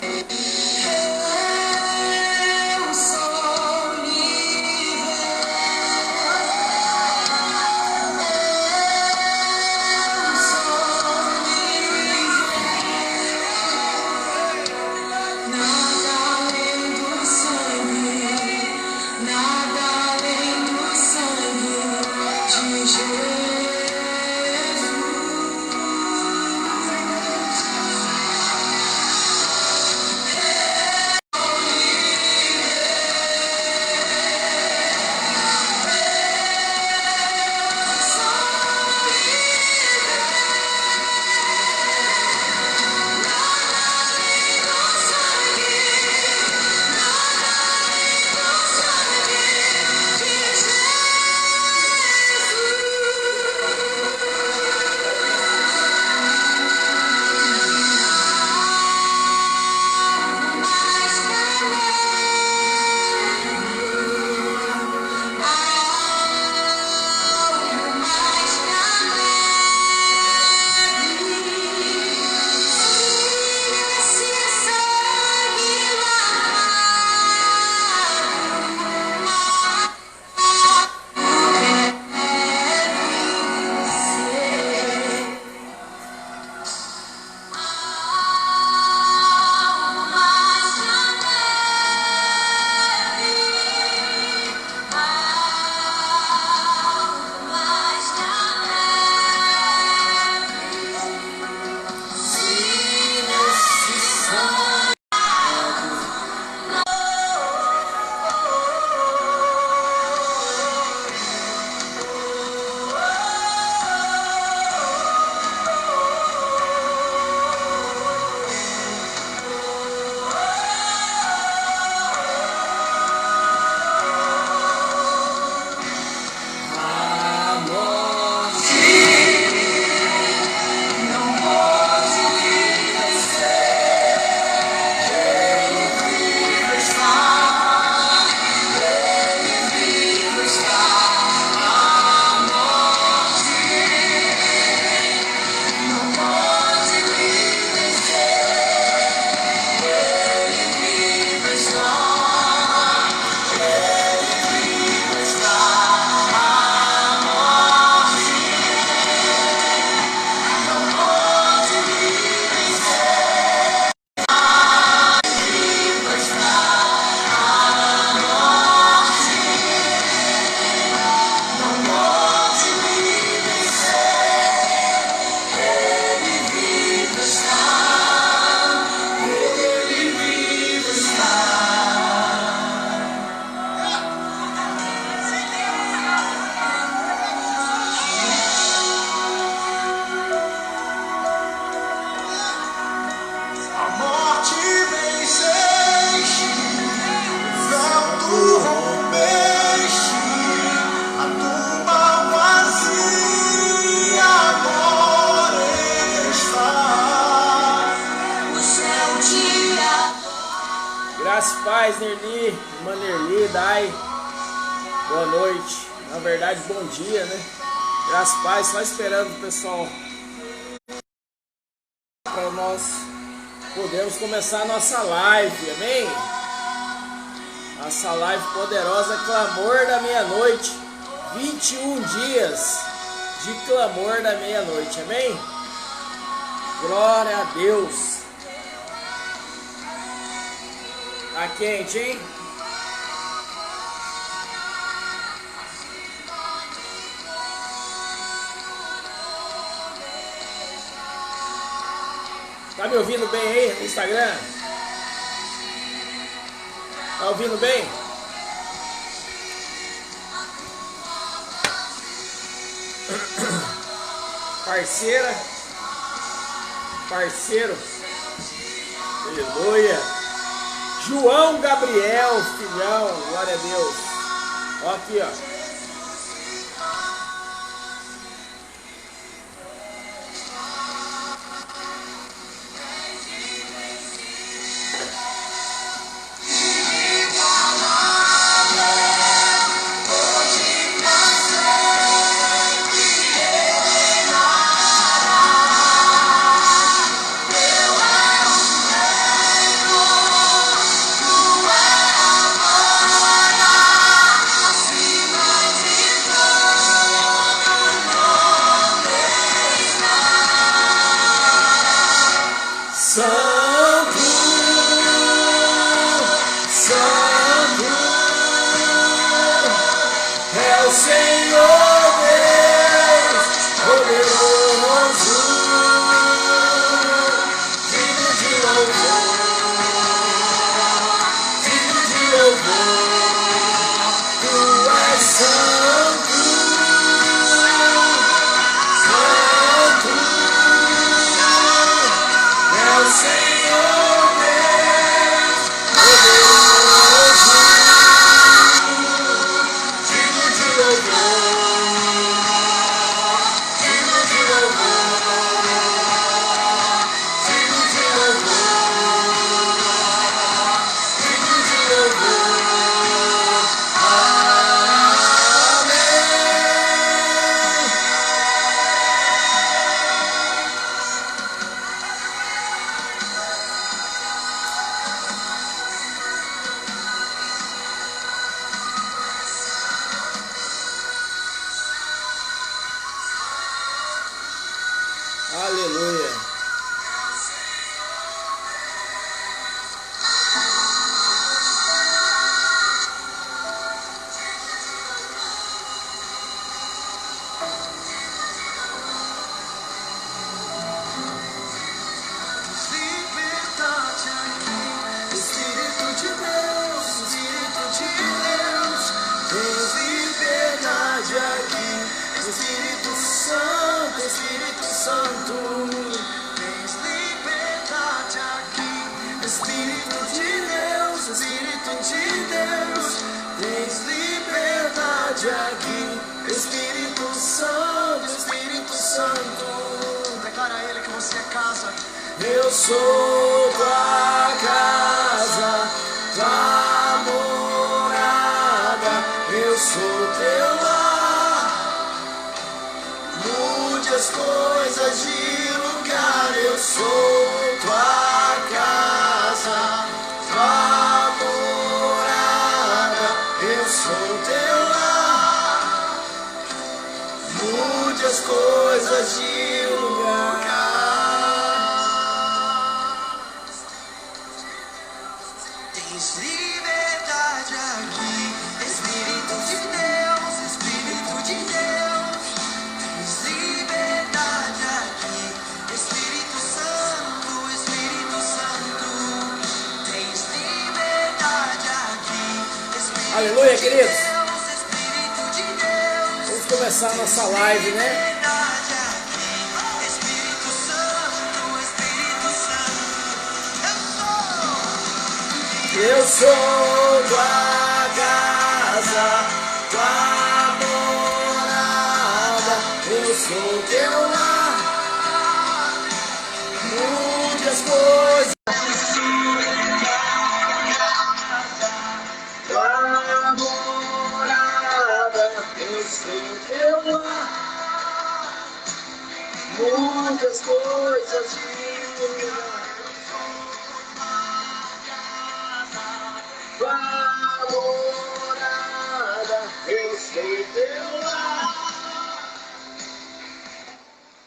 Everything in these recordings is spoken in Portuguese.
Eu sou nada além do sangue, nada além do sangue de Jesus. Graças e paz, Nerli, irmã Nerli, Dai, boa noite, na verdade bom dia, né? Graças e paz, só esperando o pessoal para nós podermos começar a nossa live, amém? Nossa live poderosa, clamor da meia-noite, 21 dias de clamor da meia-noite, amém? Glória a Deus. Tá quente, hein? Tá me ouvindo bem aí no Instagram? Tá ouvindo bem? Parceira, parceiro, aleluia. João Gabriel, filhão, glória a Deus. Ó aqui, ó. Senhor Deus poderoso, digno de louvor, digno de louvor. Tu és santo, santo, é o Senhor Deus poderoso, digno de louvor, digno de louvor, digno de louvor, digno de louvor. Aleluia. Espírito de Deus, tens liberdade aqui. Espírito Santo, Espírito Santo, tens liberdade aqui. Espírito de Deus, tens liberdade aqui. Espírito Santo, Declara a Ele que você é casa. eu sou tua casa, tua morada, eu sou teu lar. Mude as coisas de lugar, eu sou tua casa, tua morada, eu sou teu lar. Mude as coisas de lugar. Tens liberdade aqui. Espírito de Deus, tens liberdade aqui. Espírito Santo, tens liberdade aqui. Espírito Aleluia, queridos. Deus, Espírito de Deus. Vamos começar a nossa live, né? Liberdade aqui. Espírito Santo, Eu sou tua casa, tua morada, eu sou teu lar. Mude as coisas. Tua morada, eu sou teu lar. Mude as coisas de lugar. Tua morada, eu sou teu lar.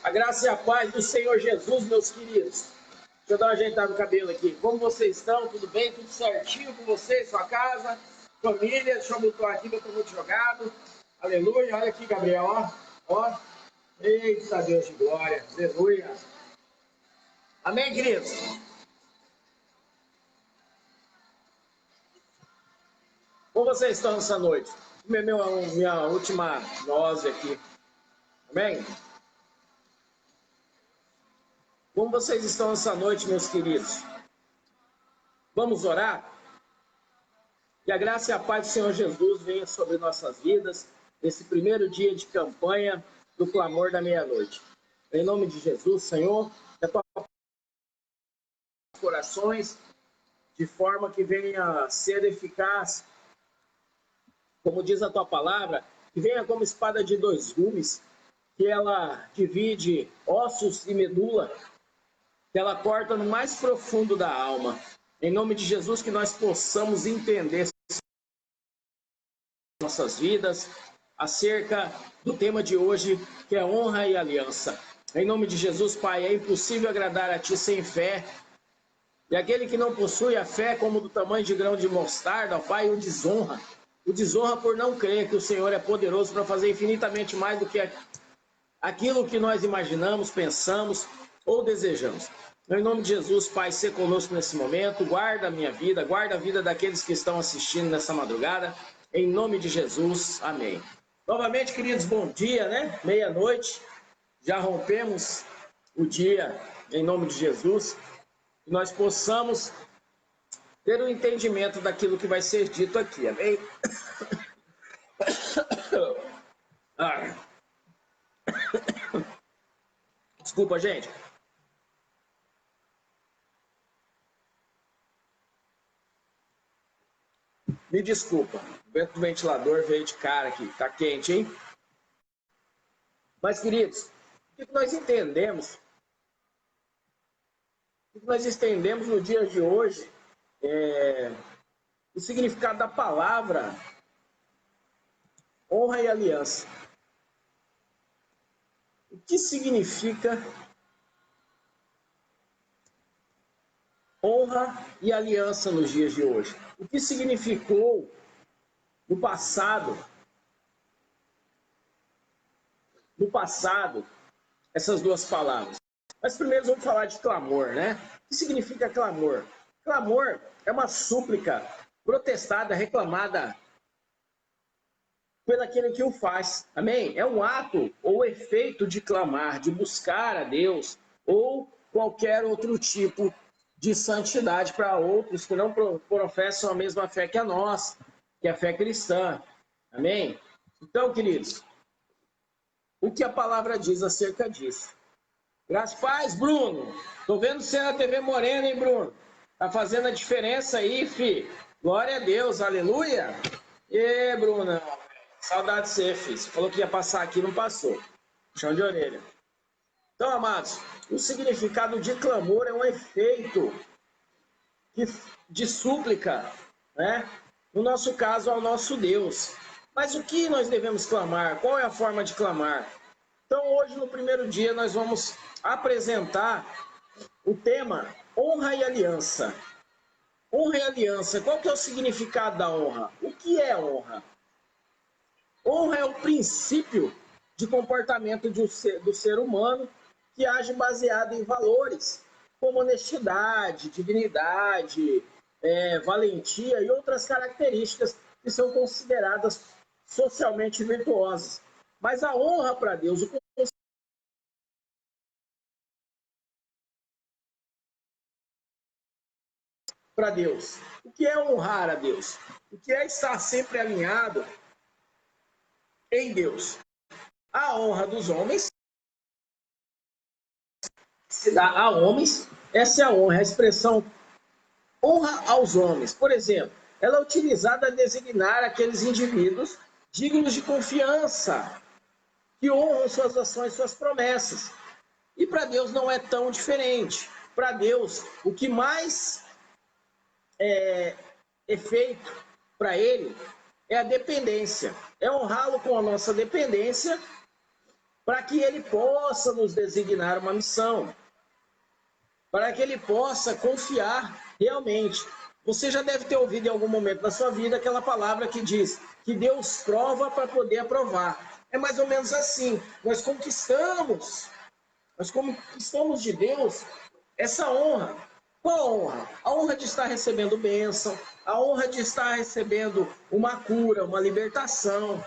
A graça e a paz do Senhor Jesus, meus queridos. Deixa eu dar uma ajeitada no cabelo aqui. Como vocês estão? Tudo bem? Tudo certinho com vocês? Sua casa? Família? Deixa eu botar aqui que eu tô muito jogado. Aleluia. Olha aqui, Gabriel, ó. Ó. Eita Deus de glória. Aleluia. Amém, queridos? Como vocês estão essa noite? Minha última dose aqui. Amém? Como vocês estão essa noite, meus queridos? Vamos orar? Que a graça e a paz do Senhor Jesus venha sobre nossas vidas nesse primeiro dia de campanha do clamor da meia-noite. Em nome de Jesus, Senhor, que a tua corações de forma que venha ser eficaz, como diz a tua palavra, que venha como espada de dois gumes, que ela divide ossos e medula, que ela corta no mais profundo da alma. Em nome de Jesus, que nós possamos entender nossas vidas acerca do tema de hoje, que é honra e aliança. Em nome de Jesus, Pai, é impossível agradar a Ti sem fé. E aquele que não possui a fé como do tamanho de grão de mostarda, ó Pai, o desonra. o desonra por não crer que o Senhor é poderoso para fazer infinitamente mais do que aquilo que nós imaginamos, pensamos ou desejamos. Em nome de Jesus, Pai, ser conosco nesse momento, guarda a minha vida, guarda a vida daqueles que estão assistindo nessa madrugada, em nome de Jesus, amém. Novamente, queridos, bom dia, né? Meia-noite, já rompemos o dia, em nome de Jesus, que nós possamos ter o entendimento daquilo que vai ser dito aqui, amém? Desculpa, gente. Me desculpa, o vento do ventilador veio de cara aqui, tá quente, hein? Mas, queridos, o que nós entendemos? O que nós entendemos no dia de hoje o significado da palavra honra e aliança. O que significa honra e aliança nos dias de hoje? O que significou no passado essas duas palavras? Mas primeiro vamos falar de clamor, né? O que significa clamor? Clamor é uma súplica protestada, reclamada pelo aquele que o faz. Amém? É um ato ou efeito de clamar, de buscar a Deus ou qualquer outro tipo de santidade para outros que não professam a mesma fé que a nossa, que é a fé cristã. Amém? Então, queridos, o que a palavra diz acerca disso? Graças a paz, Bruno. Tô vendo você na TV Morena, hein, Bruno? Tá fazendo a diferença aí, fi. Glória a Deus, aleluia. E Bruno, saudade de você, filho. Você falou que ia passar aqui, não passou. Chão de orelha. Então, amados, o significado de clamor é um efeito de súplica, né? No nosso caso, ao nosso Deus. Mas o que nós devemos clamar? Qual é a forma de clamar? Então, hoje, no primeiro dia, nós vamos apresentar o tema honra e aliança. Honra e aliança. Qual que é o significado da honra? O que é honra? Honra é o princípio de comportamento do ser humano que age baseado em valores, como honestidade, dignidade, valentia e outras características que são consideradas socialmente virtuosas. Mas a honra para Deus, para Deus. O que é honrar a Deus? O que é estar sempre alinhado em Deus? A honra dos homens se dá a homens, essa é a honra, a expressão honra aos homens. Por exemplo, ela é utilizada a designar aqueles indivíduos dignos de confiança, que honram suas ações, suas promessas. E para Deus não é tão diferente. Para Deus, o que mais é feito para Ele é a dependência. É honrá-lo com a nossa dependência para que Ele possa nos designar uma missão, para que Ele possa confiar realmente. Você já deve ter ouvido em algum momento da sua vida aquela palavra que diz que Deus prova para poder aprovar. É mais ou menos assim. Nós conquistamos de Deus essa honra. Qual a honra? A honra de estar recebendo bênção, a honra de estar recebendo uma cura, uma libertação.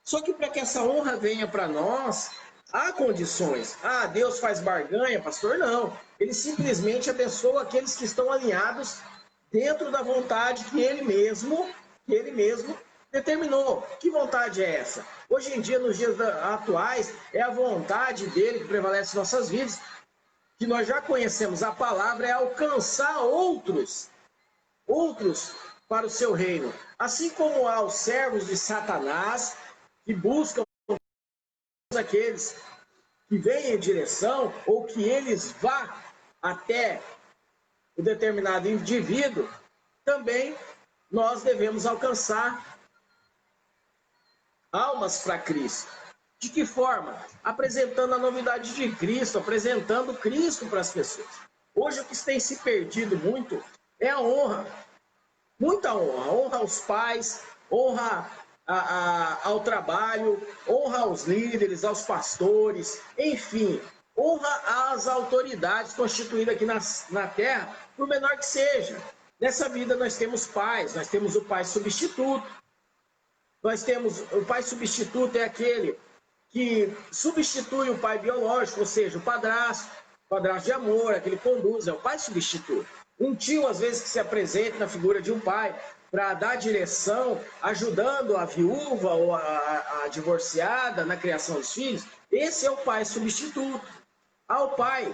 Só que para que essa honra venha para nós, há condições. Ah, Deus faz barganha, pastor? Não. Ele simplesmente abençoa aqueles que estão alinhados dentro da vontade que Ele mesmo determinou. Que vontade é essa? Hoje em dia, nos dias atuais, é a vontade dele que prevalece em nossas vidas, que nós já conhecemos. A palavra é alcançar outros para o seu reino. Assim como há os servos de Satanás, que buscam aqueles que vêm em direção, ou que eles vá até o determinado indivíduo, também nós devemos alcançar almas para Cristo. De que forma? Apresentando a novidade de Cristo, apresentando Cristo para as pessoas. Hoje o que tem se perdido muito é a honra. Muita honra. Honra aos pais, honra ao trabalho, honra aos líderes, aos pastores, enfim, honra às autoridades constituídas aqui na terra, por menor que seja. Nessa vida nós temos pais, nós temos o pai substituto. Nós temos o pai substituto, é aquele que substitui o pai biológico, ou seja, o padrasto de amor, aquele que conduz, é o pai substituto. Um tio, às vezes, que se apresenta na figura de um pai para dar direção, ajudando a viúva ou a divorciada na criação dos filhos, esse é o pai substituto. Ao pai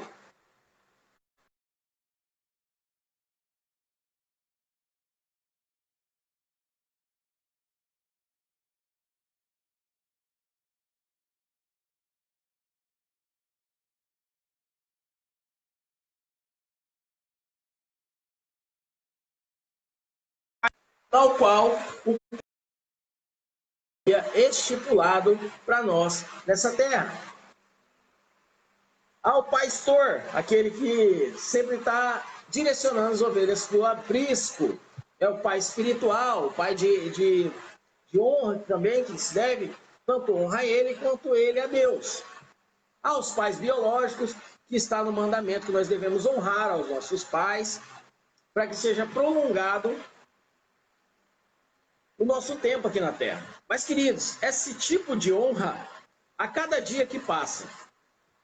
tal qual o dia estipulado para nós nessa terra. Ao pastor, aquele que sempre está direcionando as ovelhas para o aprisco, é o pai espiritual, o pai de honra também, que se deve tanto honra a ele quanto ele a Deus. Aos pais biológicos, que está no mandamento que nós devemos honrar aos nossos pais, para que seja prolongado o nosso tempo aqui na Terra. Mas, queridos, esse tipo de honra, a cada dia que passa,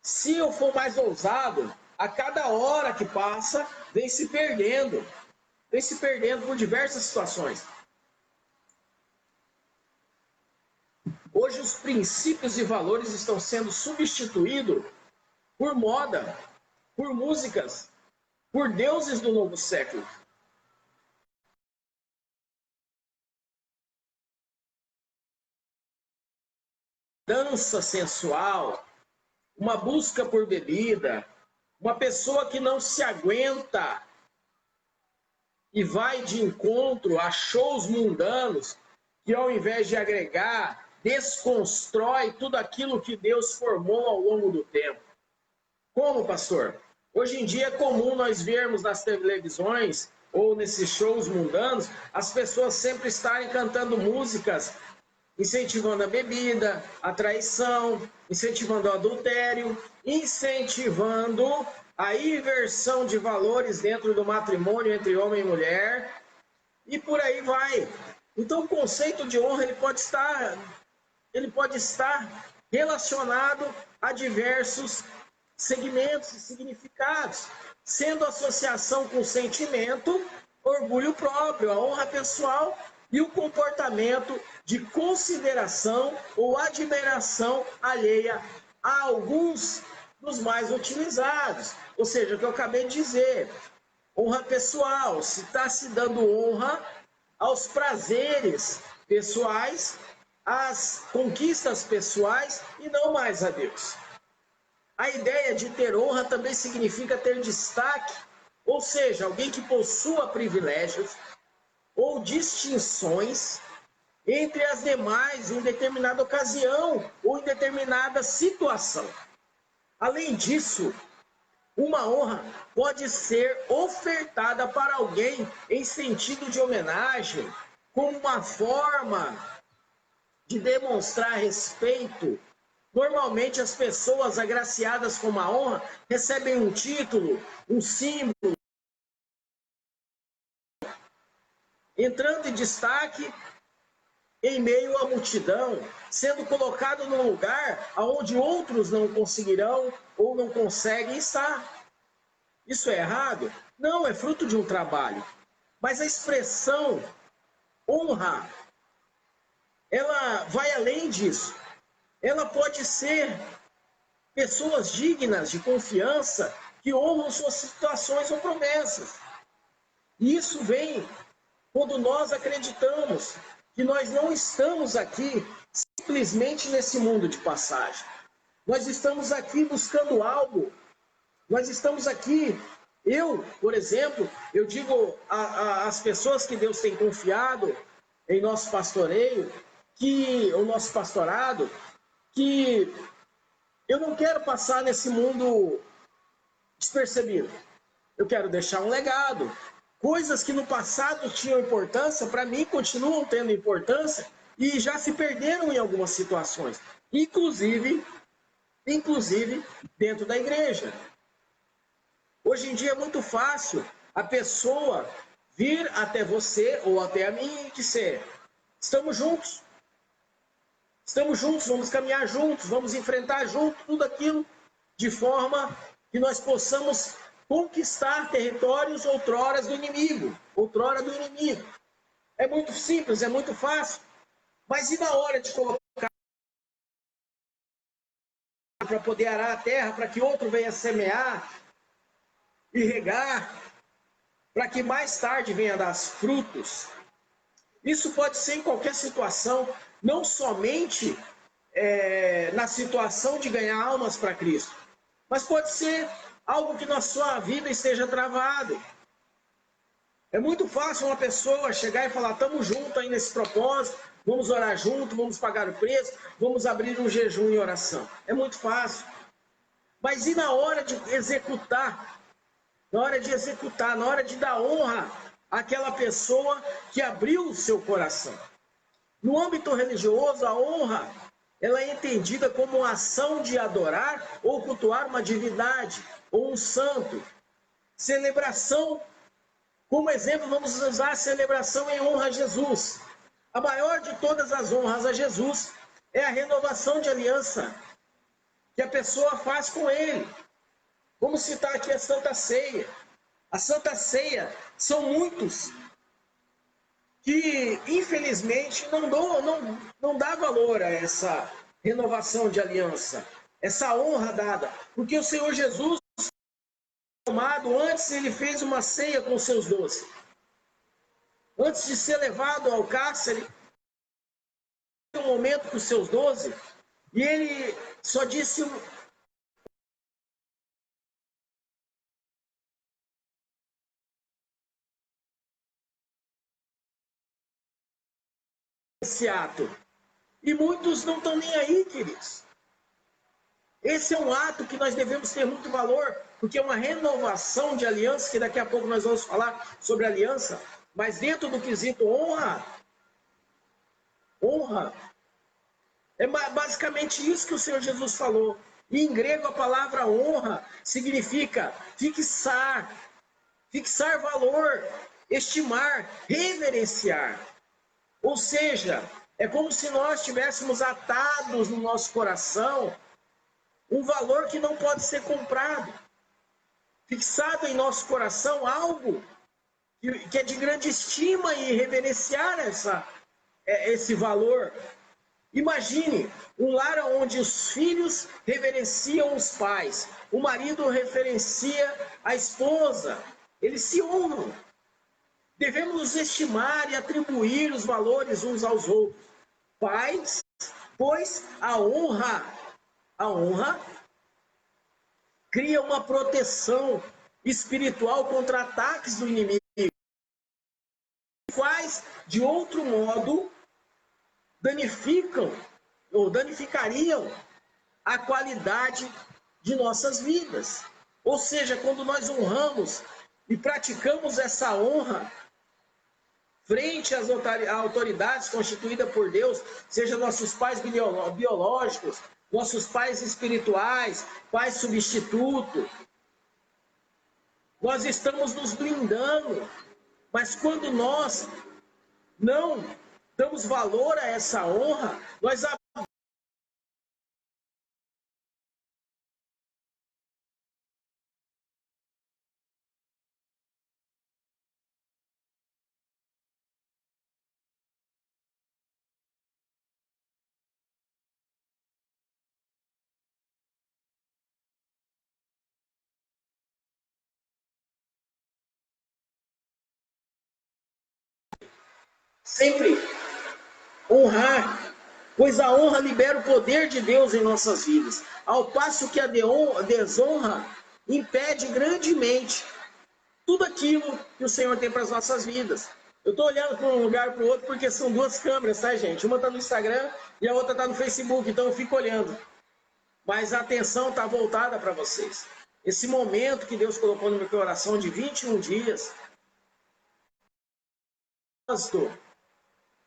se eu for mais ousado, a cada hora que passa, vem se perdendo por diversas situações. Hoje os princípios e valores estão sendo substituídos por moda, por músicas, por deuses do novo século. Dança sensual, uma busca por bebida, uma pessoa que não se aguenta e vai de encontro a shows mundanos, que ao invés de agregar, desconstrói tudo aquilo que Deus formou ao longo do tempo. Como, pastor? Hoje em dia é comum nós vermos nas televisões ou nesses shows mundanos as pessoas sempre estarem cantando músicas incentivando a bebida, a traição, incentivando o adultério, incentivando a inversão de valores dentro do matrimônio entre homem e mulher, e por aí vai. Então o conceito de honra ele pode estar relacionado a diversos segmentos e significados, sendo associação com sentimento, orgulho próprio, a honra pessoal e o comportamento de consideração ou admiração alheia a alguns dos mais utilizados. Ou seja, o que eu acabei de dizer, honra pessoal, se está se dando honra aos prazeres pessoais, às conquistas pessoais e não mais a Deus. A ideia de ter honra também significa ter destaque, ou seja, alguém que possua privilégios ou distinções entre as demais em determinada ocasião ou em determinada situação. Além disso, uma honra pode ser ofertada para alguém em sentido de homenagem, como uma forma de demonstrar respeito. Normalmente as pessoas agraciadas com uma honra recebem um título, um símbolo, entrando em destaque em meio à multidão, sendo colocado num lugar onde outros não conseguirão ou não conseguem estar. Isso é errado? Não, é fruto de um trabalho. Mas a expressão honra, ela vai além disso. Ela pode ser pessoas dignas de confiança que honram suas situações ou promessas. E isso vem quando nós acreditamos que nós não estamos aqui simplesmente nesse mundo de passagem. Nós estamos aqui buscando algo. Nós estamos aqui, por exemplo, eu digo às pessoas que Deus tem confiado em nosso pastoreio, o nosso pastorado, que eu não quero passar nesse mundo despercebido. Eu quero deixar um legado. Coisas que no passado tinham importância, para mim continuam tendo importância e já se perderam em algumas situações, inclusive dentro da igreja. Hoje em dia é muito fácil a pessoa vir até você ou até a mim e dizer: estamos juntos, vamos caminhar juntos, vamos enfrentar juntos tudo aquilo de forma que nós possamos conquistar territórios outrora do inimigo. É muito simples, é muito fácil, mas e na hora de colocar para poder arar a terra, para que outro venha semear e regar, para que mais tarde venha dar frutos? Isso pode ser em qualquer situação, não somente na situação de ganhar almas para Cristo, mas pode ser algo que na sua vida esteja travado. É muito fácil uma pessoa chegar e falar: estamos juntos aí nesse propósito, vamos orar junto, vamos pagar o preço, vamos abrir um jejum e oração. É muito fácil. Mas e na hora de executar? Na hora de dar honra àquela pessoa que abriu o seu coração? No âmbito religioso, a honra, ela é entendida como uma ação de adorar ou cultuar uma divindade ou um santo. Celebração, como exemplo, vamos usar a celebração em honra a Jesus. A maior de todas as honras a Jesus é a renovação de aliança que a pessoa faz com ele. Vamos citar aqui a Santa Ceia. A Santa Ceia, são muitos que, infelizmente, não dá valor a essa renovação de aliança, essa honra dada. Porque o Senhor Jesus, antes ele fez uma ceia com seus 12. Antes de ser levado ao cárcere, um momento com os seus 12, e ele só disse esse ato. E muitos não estão nem aí, queridos. Esse é um ato que nós devemos ter muito valor, porque é uma renovação de aliança, que daqui a pouco nós vamos falar sobre aliança, mas dentro do quesito honra, é basicamente isso que o Senhor Jesus falou. E em grego a palavra honra significa fixar valor, estimar, reverenciar. Ou seja, é como se nós tivéssemos atados no nosso coração um valor que não pode ser comprado. Fixado em nosso coração algo que é de grande estima, e reverenciar esse valor. Imagine um lar onde os filhos reverenciam os pais, o marido reverencia a esposa, eles se honram. Devemos estimar e atribuir os valores uns aos outros. Pois a honra cria uma proteção espiritual contra ataques do inimigo, quais, de outro modo, danificariam a qualidade de nossas vidas. Ou seja, quando nós honramos e praticamos essa honra frente às autoridades constituídas por Deus, seja nossos pais biológicos, nossos pais espirituais, pais substituto, nós estamos nos blindando. Mas quando nós não damos valor a essa honra, nós sempre honrar, pois a honra libera o poder de Deus em nossas vidas, ao passo que a desonra impede grandemente tudo aquilo que o Senhor tem para as nossas vidas. Eu estou olhando para um lugar para o outro porque são duas câmeras, tá, gente? Uma está no Instagram e a outra está no Facebook, então eu fico olhando. Mas a atenção está voltada para vocês. Esse momento que Deus colocou no meu coração de 21 dias,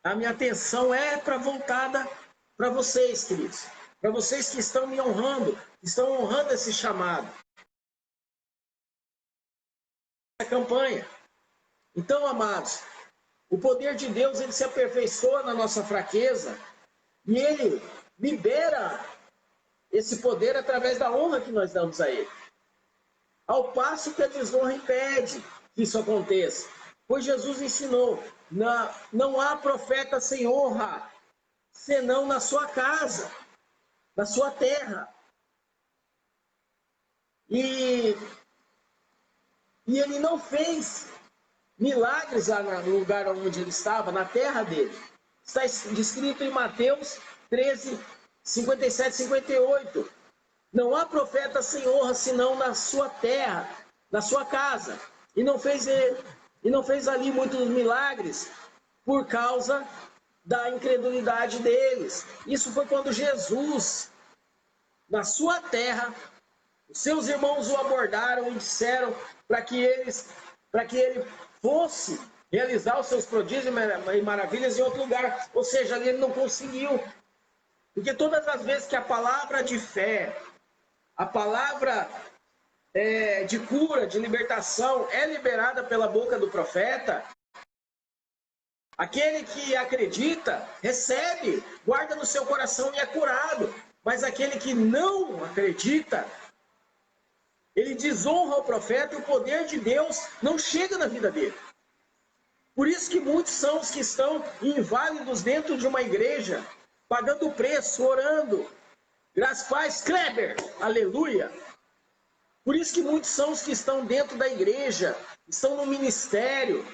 a minha atenção é voltada para vocês, queridos. Para vocês que estão me honrando, estão honrando esse chamado. Essa campanha. Então, amados, o poder de Deus, ele se aperfeiçoa na nossa fraqueza e ele libera esse poder através da honra que nós damos a ele. Ao passo que a desonra impede que isso aconteça. Pois Jesus ensinou, não há profeta sem honra, senão na sua casa, na sua terra. E ele não fez milagres lá no lugar onde ele estava, na terra dele. Está descrito em Mateus 13, 57, 58. Não há profeta sem honra, senão na sua terra, na sua casa. E não fez ali muitos milagres por causa da incredulidade deles. Isso foi quando Jesus, na sua terra, os seus irmãos o abordaram e disseram para que ele fosse realizar os seus prodígios e maravilhas em outro lugar. Ou seja, ele não conseguiu. Porque todas as vezes que a palavra de fé, a palavra de cura, de libertação é liberada pela boca do profeta, aquele que acredita, recebe, guarda no seu coração e é curado. Mas aquele que não acredita, ele desonra o profeta e o poder de Deus não chega na vida dele. Por isso que muitos são os que estão inválidos dentro de uma igreja, pagando preço, orando. Graças Paz, Kleber, aleluia. Por isso que muitos são os que estão dentro da igreja, estão no ministério,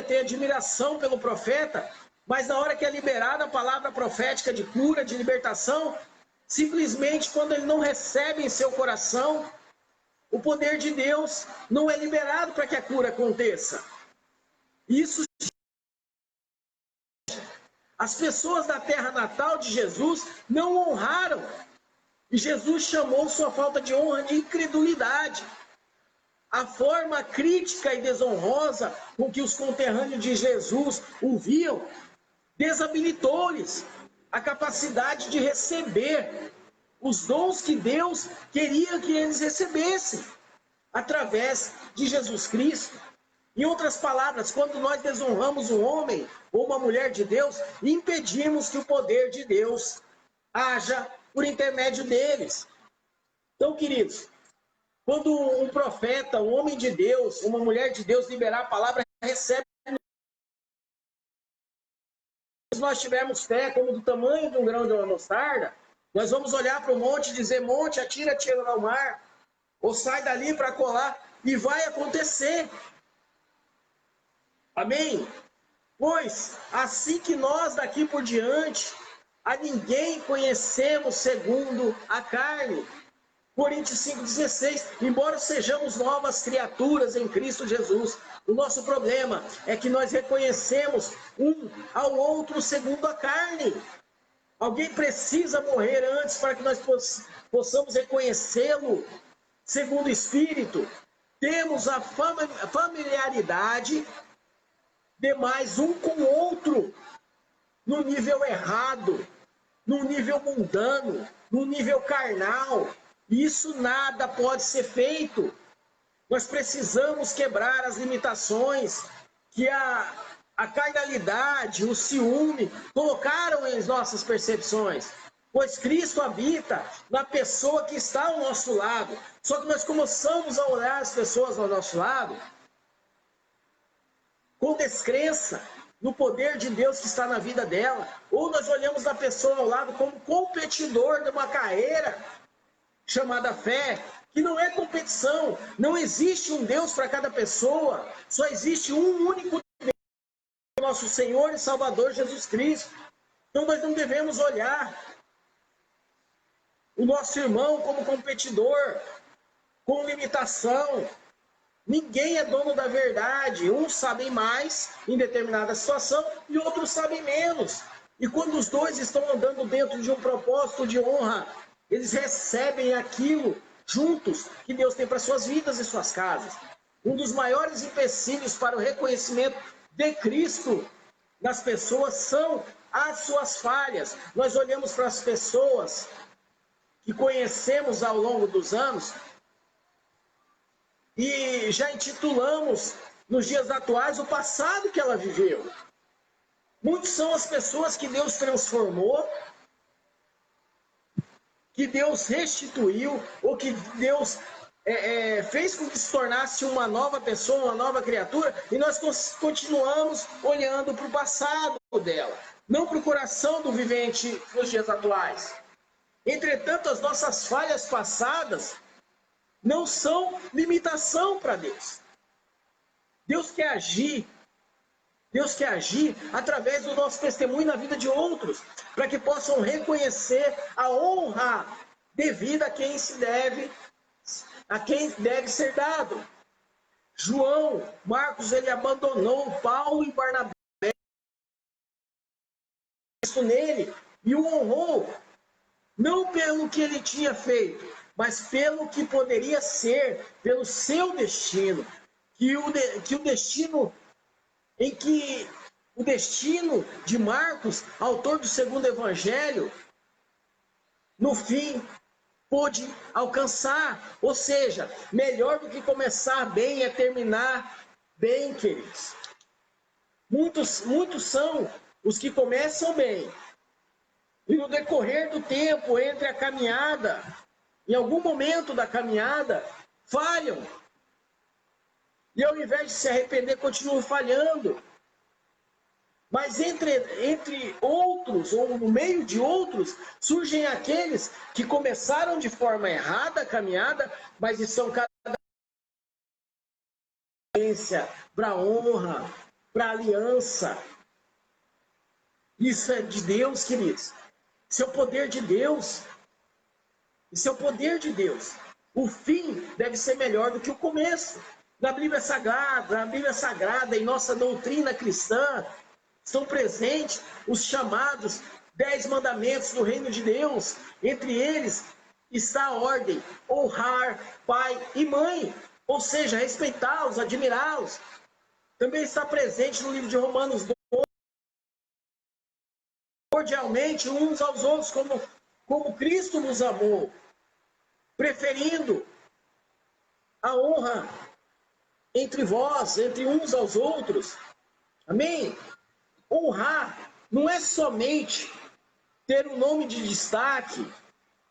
tem admiração pelo profeta, mas na hora que é liberada a palavra profética de cura, de libertação, simplesmente quando ele não recebe em seu coração, o poder de Deus não é liberado para que a cura aconteça. Isso, as pessoas da terra natal de Jesus não honraram. E Jesus chamou sua falta de honra de incredulidade. A forma crítica e desonrosa com que os conterrâneos de Jesus o viam, desabilitou-lhes a capacidade de receber os dons que Deus queria que eles recebessem, através de Jesus Cristo. Em outras palavras, quando nós desonramos um homem ou uma mulher de Deus, impedimos que o poder de Deus haja por intermédio deles. Então, queridos, quando um profeta, um homem de Deus, uma mulher de Deus liberar a palavra, recebe. Se nós tivermos fé como do tamanho de um grão de uma mostarda, nós vamos olhar para o monte e dizer: monte, atira ao mar, ou sai dali para colar, e vai acontecer. Amém? Pois, assim que nós daqui por diante, a ninguém conhecemos segundo a carne. Coríntios 5,16, embora sejamos novas criaturas em Cristo Jesus, o nosso problema é que nós reconhecemos um ao outro segundo a carne. Alguém precisa morrer antes para que nós possamos reconhecê-lo segundo o Espírito. Temos a familiaridade demais um com o outro, no nível errado, no nível mundano, no nível carnal. Isso nada pode ser feito. Nós precisamos quebrar as limitações que a carnalidade, o ciúme colocaram em nossas percepções. Pois Cristo habita na pessoa que está ao nosso lado. Só que nós começamos a olhar as pessoas ao nosso lado com descrença no poder de Deus que está na vida dela. Ou nós olhamos a pessoa ao lado como competidor de uma carreira chamada fé, que não é competição. Não existe um Deus para cada pessoa. Só existe um único Deus, nosso Senhor e Salvador Jesus Cristo. Então nós não devemos olhar o nosso irmão como competidor, com limitação. Ninguém é dono da verdade. Uns sabem mais em determinada situação e outros sabem menos. E quando os dois estão andando dentro de um propósito de honra, eles recebem aquilo juntos que Deus tem para suas vidas e suas casas. Um dos maiores empecilhos para o reconhecimento de Cristo nas pessoas são as suas falhas. Nós olhamos para as pessoas que conhecemos ao longo dos anos e já intitulamos nos dias atuais o passado que ela viveu. Muitos são as pessoas que Deus transformou, que Deus restituiu, ou que Deus fez com que se tornasse uma nova pessoa, uma nova criatura, e nós continuamos olhando para o passado dela, não para o coração do vivente nos dias atuais. Entretanto, as nossas falhas passadas não são limitação para Deus. Deus quer agir através do nosso testemunho na vida de outros, para que possam reconhecer a honra devida a quem deve ser dado. Marcos, ele abandonou Paulo e Barnabé nele e o honrou, não pelo que ele tinha feito, mas pelo que poderia ser, pelo seu destino, o destino de Marcos, autor do segundo evangelho, no fim pôde alcançar. Ou seja, melhor do que começar bem é terminar bem, queridos. Muitos são os que começam bem e no decorrer do tempo, entre a caminhada, em algum momento da caminhada, falham. E ao invés de se arrepender, continuam falhando. Mas entre outros, ou no meio de outros, surgem aqueles que começaram de forma errada a caminhada, mas estão cada vez para a honra, para a aliança. Isso é de Deus, queridos. Isso é o poder de Deus. Isso é o poder de Deus. O fim deve ser melhor do que o começo. Na Bíblia Sagrada, em nossa doutrina cristã, estão presentes os chamados 10 mandamentos do reino de Deus. Entre eles está a ordem: honrar pai e mãe, ou seja, respeitá-los, admirá-los. Também está presente no livro de Romanos 12, cordialmente uns aos outros, como Cristo nos amou, preferindo a honra entre vós, entre uns aos outros. Amém? Honrar não é somente ter um nome de destaque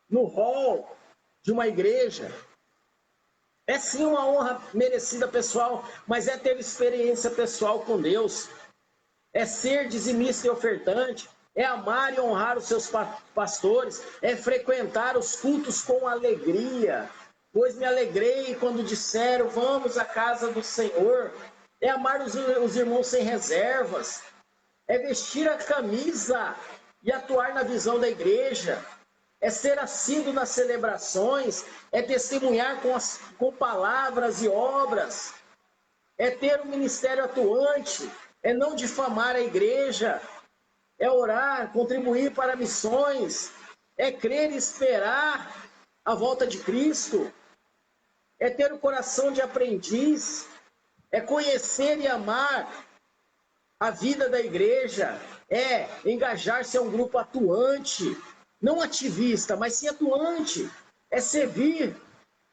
no hall de uma igreja. É sim uma honra merecida pessoal, mas é ter experiência pessoal com Deus. É ser dizimista e ofertante. É amar e honrar os seus pastores. É frequentar os cultos com alegria. Pois me alegrei quando disseram: vamos à casa do Senhor. É amar os irmãos sem reservas. É vestir a camisa e atuar na visão da igreja. É ser assíduo nas celebrações. É testemunhar com palavras e obras. É ter um ministério atuante. É não difamar a igreja. É orar, contribuir para missões. É crer e esperar a volta de Cristo. É ter o coração de aprendiz. É conhecer e amar a vida da igreja. É engajar-se a um grupo atuante, não ativista, mas sim atuante. É servir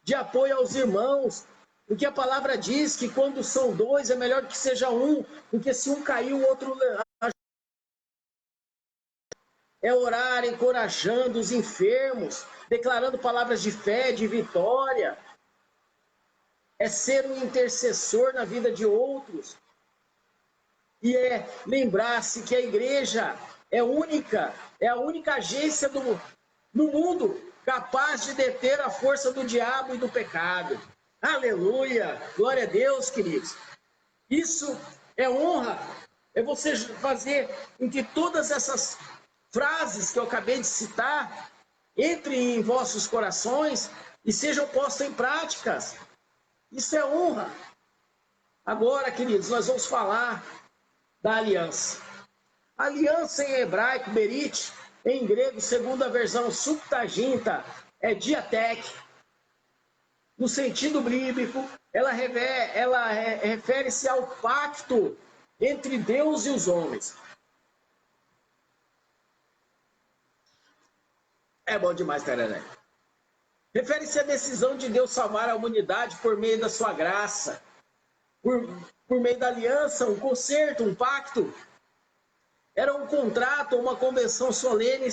de apoio aos irmãos, porque a palavra diz que quando são dois é melhor que seja um, porque se um cair o outro é orar encorajando os enfermos, declarando palavras de fé, de vitória. É ser um intercessor na vida de outros. E é lembrar-se que a igreja é única, é a única agência no mundo capaz de deter a força do diabo e do pecado. Aleluia! Glória a Deus, queridos. Isso é honra. É você fazer com que todas essas frases que eu acabei de citar entrem em vossos corações e sejam postas em práticas. Isso é honra. Agora, queridos, nós vamos falar da aliança. Aliança em hebraico, berit, em grego, segundo a versão Septuaginta, é diatek. No sentido bíblico, ela refere-se ao pacto entre Deus e os homens. É bom demais, Tereré. Refere-se à decisão de Deus salvar a humanidade por meio da sua graça, por meio da aliança, um concerto, um pacto. Era um contrato ou uma convenção solene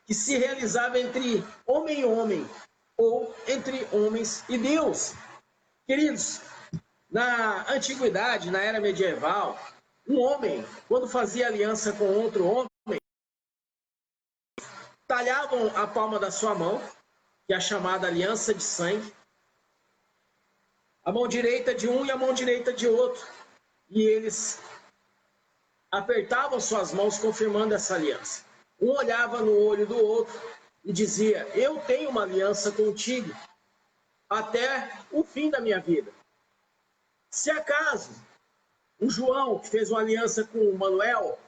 que se realizava entre homem e homem, ou entre homens e Deus. Queridos, na antiguidade, na era medieval, um homem, quando fazia aliança com outro homem, talhavam a palma da sua mão, que é a chamada aliança de sangue, a mão direita de um e a mão direita de outro, e eles apertavam suas mãos confirmando essa aliança. Um olhava no olho do outro e dizia: eu tenho uma aliança contigo até o fim da minha vida. Se acaso o João, que fez uma aliança com o Manuel,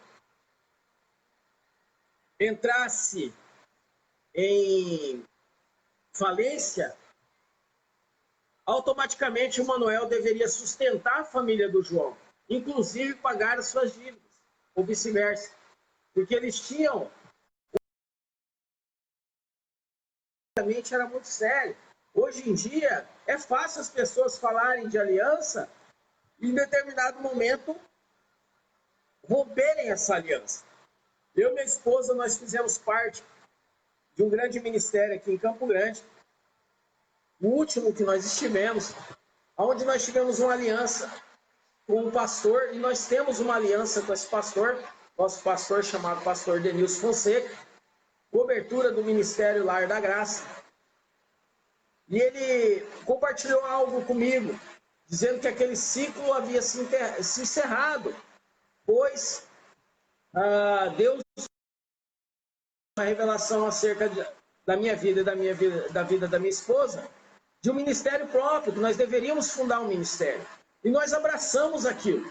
entrasse em falência, automaticamente o Manuel deveria sustentar a família do João, inclusive pagar as suas dívidas, ou vice-versa, porque eles tinham, era muito sério. Hoje em dia é fácil as pessoas falarem de aliança e em determinado momento romperem essa aliança. Eu e minha esposa, nós fizemos parte de um grande ministério aqui em Campo Grande, o último que nós estivemos, onde nós tivemos uma aliança com um pastor, e nós temos uma aliança com esse pastor, nosso pastor chamado pastor Denilson Fonseca, cobertura do Ministério Lar da Graça. E ele compartilhou algo comigo, dizendo que aquele ciclo havia se encerrado, pois Deus uma revelação acerca da minha vida e da vida da minha esposa, de um ministério próprio, que nós deveríamos fundar um ministério. E nós abraçamos aquilo.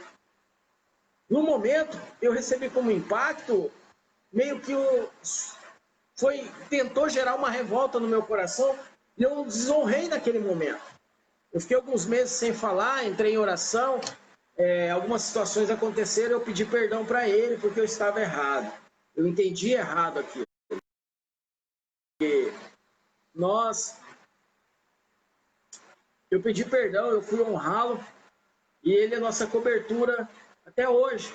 No momento, eu recebi como impacto, meio que tentou gerar uma revolta no meu coração, e eu desonrei naquele momento. Eu fiquei alguns meses sem falar, entrei em oração, algumas situações aconteceram, eu pedi perdão para ele, porque eu estava errado. Eu entendi errado aquilo. Eu pedi perdão, eu fui honrá-lo, e ele é nossa cobertura até hoje.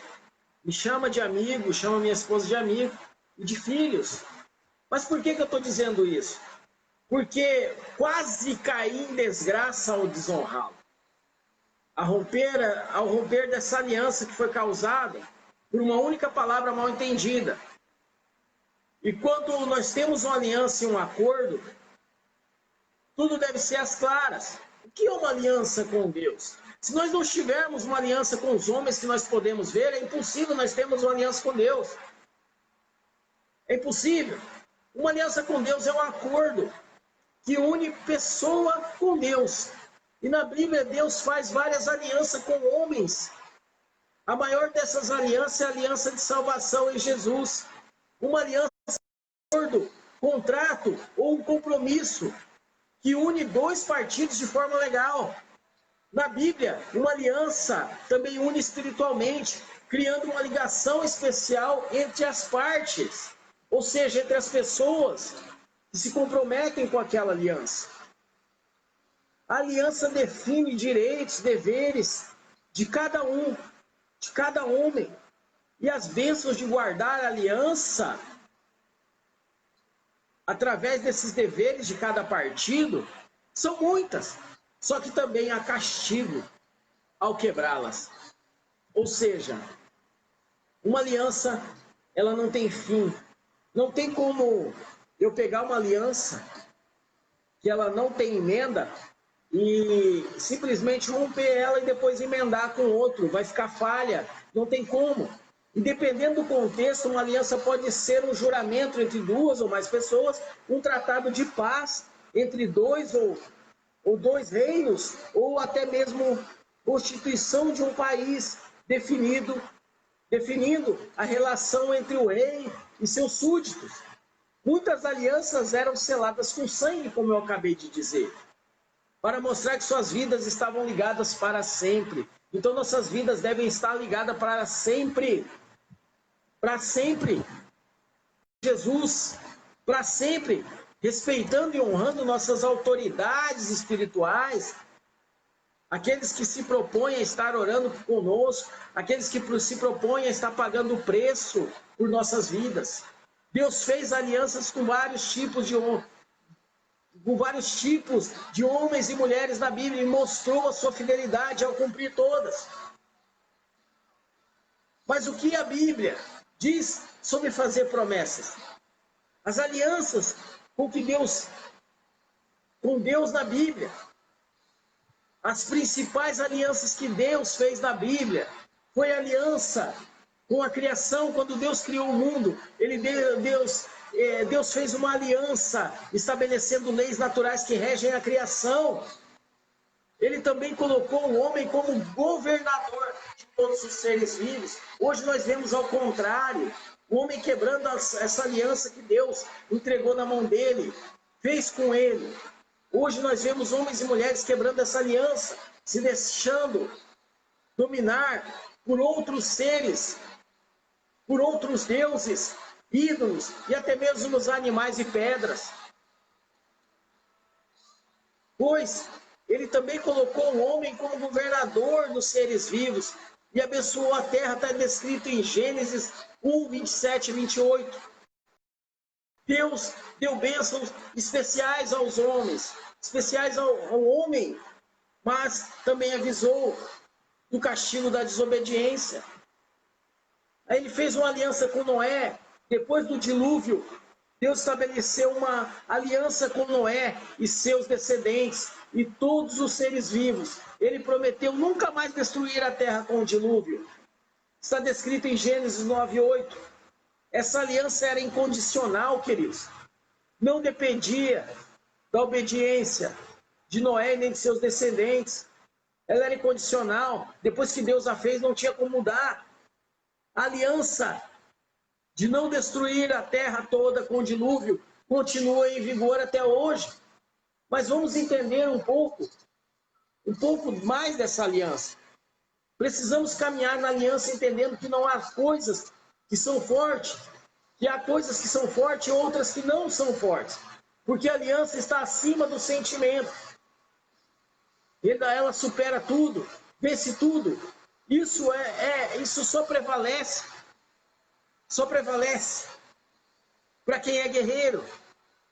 Me chama de amigo, chama minha esposa de amigo e de filhos. Mas por que eu estou dizendo isso? Porque quase caí em desgraça ao desonrá-lo. Ao romper dessa aliança que foi causada por uma única palavra mal entendida. E quando nós temos uma aliança e um acordo, tudo deve ser às claras. O que é uma aliança com Deus? Se nós não tivermos uma aliança com os homens que nós podemos ver, é impossível nós termos uma aliança com Deus. É impossível. Uma aliança com Deus é um acordo que une pessoa com Deus. E na Bíblia, Deus faz várias alianças com homens. A maior dessas alianças é a aliança de salvação em Jesus. Uma aliança é um acordo, contrato ou um compromisso que une dois partidos de forma legal. Na Bíblia, uma aliança também une espiritualmente, criando uma ligação especial entre as partes, ou seja, entre as pessoas que se comprometem com aquela aliança. A aliança define direitos, deveres de cada um, de cada homem. E as bênçãos de guardar a aliança, através desses deveres de cada partido, são muitas. Só que também há castigo ao quebrá-las. Ou seja, uma aliança, ela não tem fim. Não tem como eu pegar uma aliança que ela não tem emenda e simplesmente romper ela e depois emendar com outro. Vai ficar falha. Não tem como. E dependendo do contexto, uma aliança pode ser um juramento entre duas ou mais pessoas, um tratado de paz entre dois ou dois reinos, ou até mesmo constituição de um país definindo a relação entre o rei e seus súditos. Muitas alianças eram seladas com sangue, como eu acabei de dizer, para mostrar que suas vidas estavam ligadas para sempre. Então nossas vidas devem estar ligadas para sempre. Para sempre. Jesus, para sempre, respeitando e honrando nossas autoridades espirituais, aqueles que se propõem a estar orando conosco, aqueles que se propõem a estar pagando o preço por nossas vidas. Deus fez alianças com vários tipos de homens e mulheres na Bíblia e mostrou a sua fidelidade ao cumprir todas. Mas o que a Bíblia diz sobre fazer promessas? As alianças com Deus na Bíblia. As principais alianças que Deus fez na Bíblia foi a aliança com a criação. Quando Deus criou o mundo, Deus fez uma aliança estabelecendo leis naturais que regem a criação. Ele também colocou o homem como governador de todos os seres vivos. Hoje nós vemos ao contrário, o homem quebrando essa aliança que Deus entregou na mão dele, fez com ele. Hoje nós vemos homens e mulheres quebrando essa aliança, se deixando dominar por outros seres, por outros deuses, ídolos e até mesmo os animais e pedras. Pois ele também colocou o homem como governador dos seres vivos e abençoou a terra, está descrito em Gênesis 1, 27 e 28. Deus deu bênçãos especiais aos homens, especiais ao homem, mas também avisou do castigo da desobediência. Aí ele fez uma aliança com Noé. Depois do dilúvio, Deus estabeleceu uma aliança com Noé e seus descendentes e todos os seres vivos. Ele prometeu nunca mais destruir a terra com o dilúvio. Está descrito em Gênesis 9:8. Essa aliança era incondicional, queridos. Não dependia da obediência de Noé nem de seus descendentes. Ela era incondicional. Depois que Deus a fez, não tinha como mudar. A aliança de não destruir a terra toda com o dilúvio continua em vigor até hoje. Mas vamos entender um pouco mais dessa aliança. Precisamos caminhar na aliança entendendo que não há coisas que são fortes, que há coisas que são fortes e outras que não são fortes. Porque a aliança está acima do sentimento. Ela supera tudo, vence tudo. Isso só prevalece para quem é guerreiro.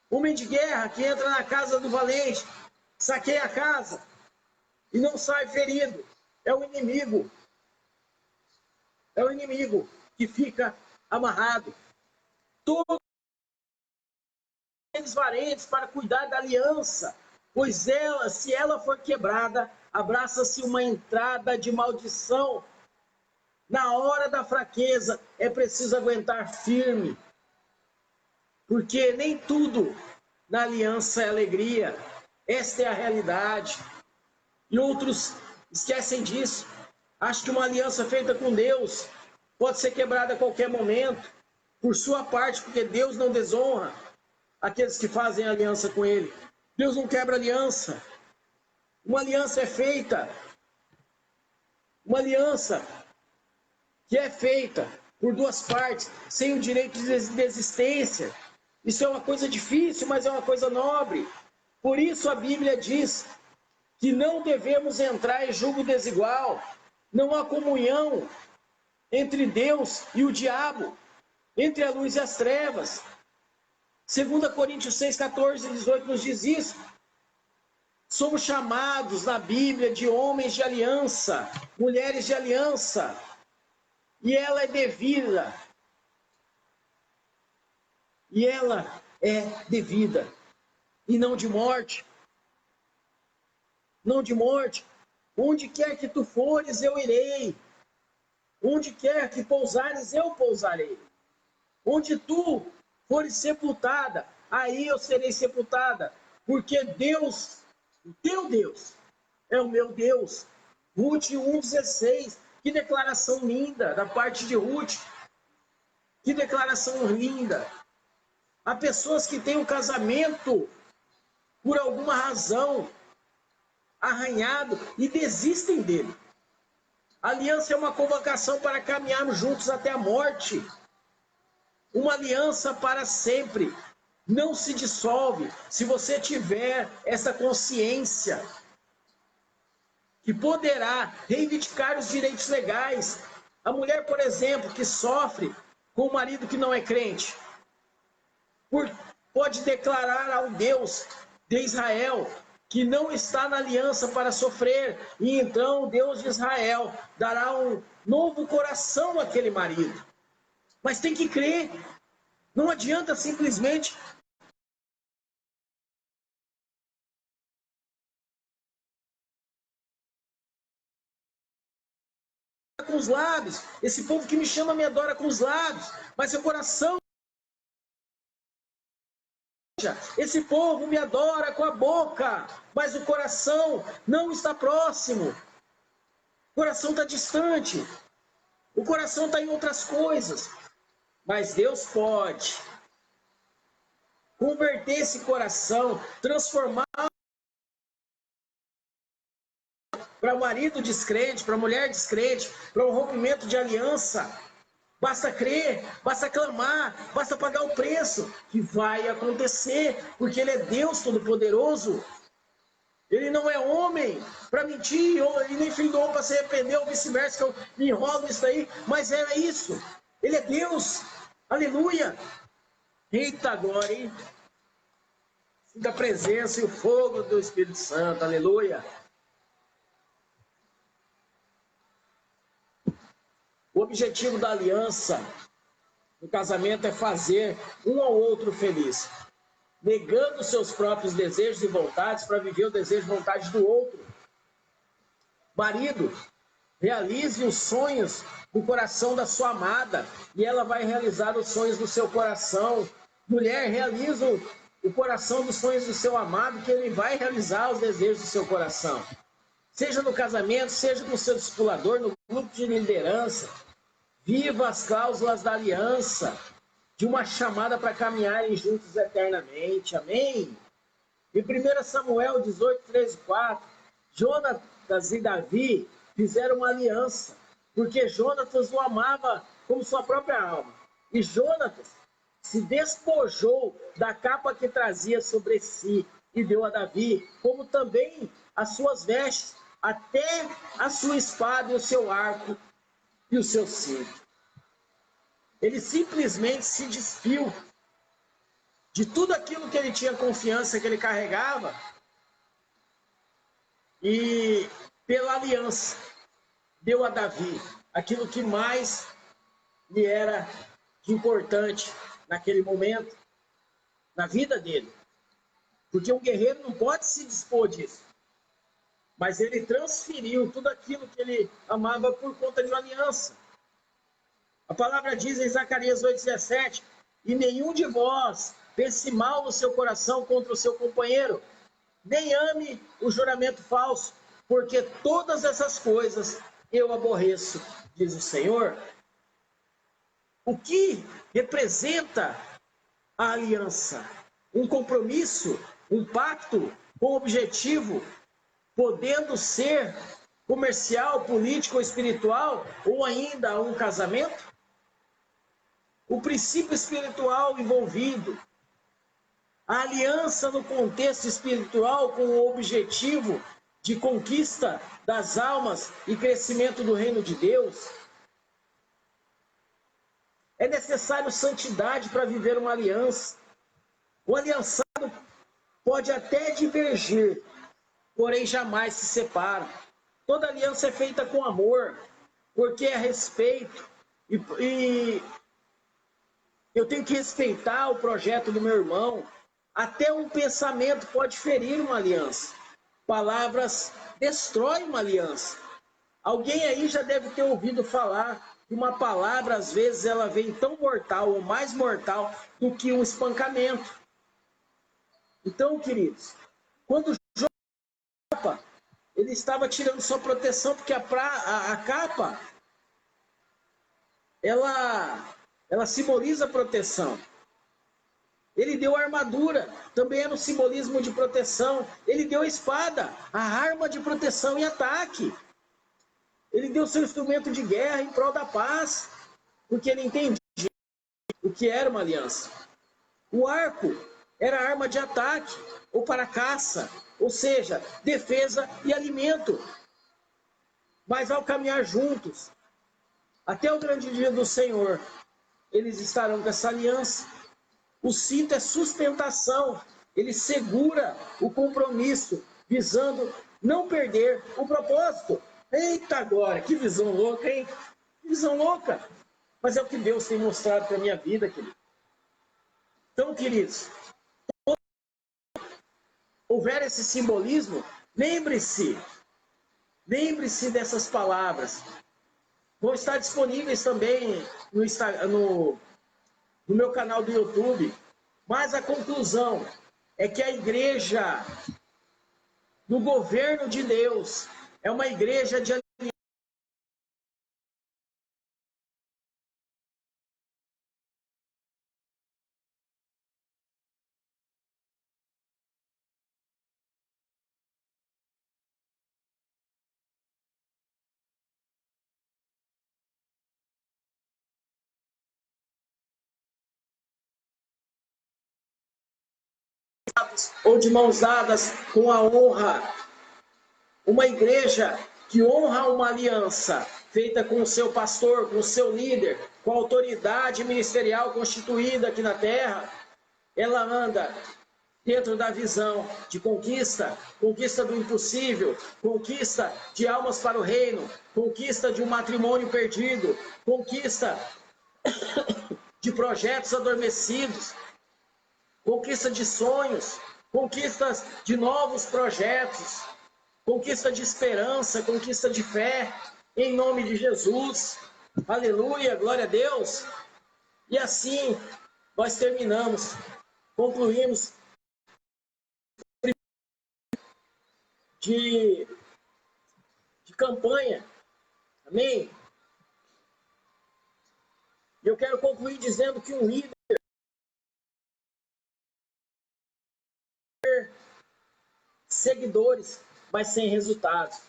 Homem de guerra que entra na casa do valente, saqueia a casa e não sai ferido. É o inimigo. É o inimigo que fica amarrado. Todos eles valentes para cuidar da aliança, pois ela, se ela for quebrada, abraça-se uma entrada de maldição. Na hora da fraqueza, é preciso aguentar firme, porque nem tudo na aliança é alegria. Esta é a realidade. E outros esquecem disso. Acham que uma aliança feita com Deus pode ser quebrada a qualquer momento, por sua parte, porque Deus não desonra aqueles que fazem aliança com Ele. Deus não quebra aliança. Uma aliança é feita. Uma aliança que é feita por duas partes, sem o direito de desistência. Isso é uma coisa difícil, mas é uma coisa nobre. Por isso a Bíblia diz que não devemos entrar em julgo desigual. Não há comunhão entre Deus e o diabo, entre a luz e as trevas. 2 Coríntios 6, 14 e 18 nos diz isso. Somos chamados na Bíblia de homens de aliança, mulheres de aliança. E ela é devida. E ela é devida. E não de morte. Não de morte. Onde quer que tu fores, eu irei. Onde quer que pousares, eu pousarei. Onde tu fores sepultada, aí eu serei sepultada. Porque Deus, o teu Deus, é o meu Deus. Ruth 1,16. Que declaração linda da parte de Ruth. Que declaração linda. Há pessoas que têm o casamento, por alguma razão, arranhado e desistem dele. A aliança é uma convocação para caminharmos juntos até a morte. Uma aliança para sempre. Não se dissolve se você tiver essa consciência que poderá reivindicar os direitos legais. A mulher, por exemplo, que sofre com o marido que não é crente, pode declarar ao Deus de Israel que não está na aliança para sofrer, e então o Deus de Israel dará um novo coração àquele marido. Mas tem que crer, não adianta simplesmente com os lábios. Esse povo que me chama me adora com os lábios, mas seu coração... Esse povo me adora com a boca, mas o coração não está próximo. O coração está distante. O coração está em outras coisas. Mas Deus pode converter esse coração, transformar para o marido descrente, para a mulher descrente, para um rompimento de aliança. Basta crer, basta clamar, basta pagar o preço, que vai acontecer, porque Ele é Deus Todo-Poderoso. Ele não é homem para mentir, e nem filho do homem para se arrepender, ou vice-versa, que eu me enrolo nisso aí, mas é isso. Ele é Deus, aleluia. Eita glória, hein? Sinta a presença e o fogo do Espírito Santo, aleluia. O objetivo da aliança no casamento é fazer um ao outro feliz, negando seus próprios desejos e vontades para viver o desejo e vontade do outro. Marido, realize os sonhos do coração da sua amada e ela vai realizar os sonhos do seu coração. Mulher, realiza o coração dos sonhos do seu amado, que ele vai realizar os desejos do seu coração. Seja no casamento, seja com o seu discipulador, no grupo de liderança. Viva as cláusulas da aliança, de uma chamada para caminharem juntos eternamente. Amém? Em 1 Samuel 18, 3 e 4, Jonatas e Davi fizeram uma aliança, porque Jonatas o amava como sua própria alma. E Jonatas se despojou da capa que trazia sobre si e deu a Davi, como também as suas vestes, até a sua espada e o seu arco e o seu cinto. Ele simplesmente se despiu de tudo aquilo que ele tinha confiança, que ele carregava, e pela aliança deu a Davi aquilo que mais lhe era importante naquele momento, na vida dele. Porque um guerreiro não pode se dispor disso. Mas ele transferiu tudo aquilo que ele amava por conta de uma aliança. A palavra diz em Zacarias 8,17: e nenhum de vós pense mal no seu coração contra o seu companheiro, nem ame o juramento falso, porque todas essas coisas eu aborreço, diz o Senhor. O que representa a aliança? Um compromisso, um pacto com objetivo, podendo ser comercial, político ou espiritual, ou ainda um casamento. O princípio espiritual envolvido, a aliança no contexto espiritual com o objetivo de conquista das almas e crescimento do reino de Deus. É necessário santidade para viver uma aliança. O aliançado pode até divergir, porém jamais se separa. Toda aliança é feita com amor, porque é respeito. E eu tenho que respeitar o projeto do meu irmão. Até um pensamento pode ferir uma aliança. Palavras destroem uma aliança. Alguém aí já deve ter ouvido falar que uma palavra, às vezes, ela vem tão mortal ou mais mortal do que um espancamento. Então, queridos, quando Jó, ele estava tirando sua proteção, porque a capa, ela simboliza proteção. Ele deu a armadura, também era um simbolismo de proteção. Ele deu a espada, a arma de proteção e ataque. Ele deu seu instrumento de guerra em prol da paz, porque ele entendia o que era uma aliança. O arco era arma de ataque ou para caça, ou seja, defesa e alimento. Mas ao caminhar juntos, até o grande dia do Senhor, eles estarão com essa aliança. O cinto é sustentação, ele segura o compromisso, visando não perder o propósito. Eita agora, que visão louca, hein? Que visão louca! Mas é o que Deus tem mostrado para a minha vida, querido. Então, queridos, houver esse simbolismo, lembre-se dessas palavras. Vão estar disponíveis também no meu canal do YouTube. Mas a conclusão é que a igreja do governo de Deus é uma igreja de ou de mãos dadas com a honra. Uma igreja que honra uma aliança feita com o seu pastor, com o seu líder, com a autoridade ministerial constituída aqui na terra, ela anda dentro da visão de conquista, conquista do impossível, conquista de almas para o reino, conquista de um matrimônio perdido, conquista de projetos adormecidos, conquista de sonhos, conquistas de novos projetos, conquista de esperança, conquista de fé, em nome de Jesus. Aleluia, glória a Deus. E assim nós concluímos de campanha. Amém? E eu quero concluir dizendo que um líder seguidores, mas sem resultados.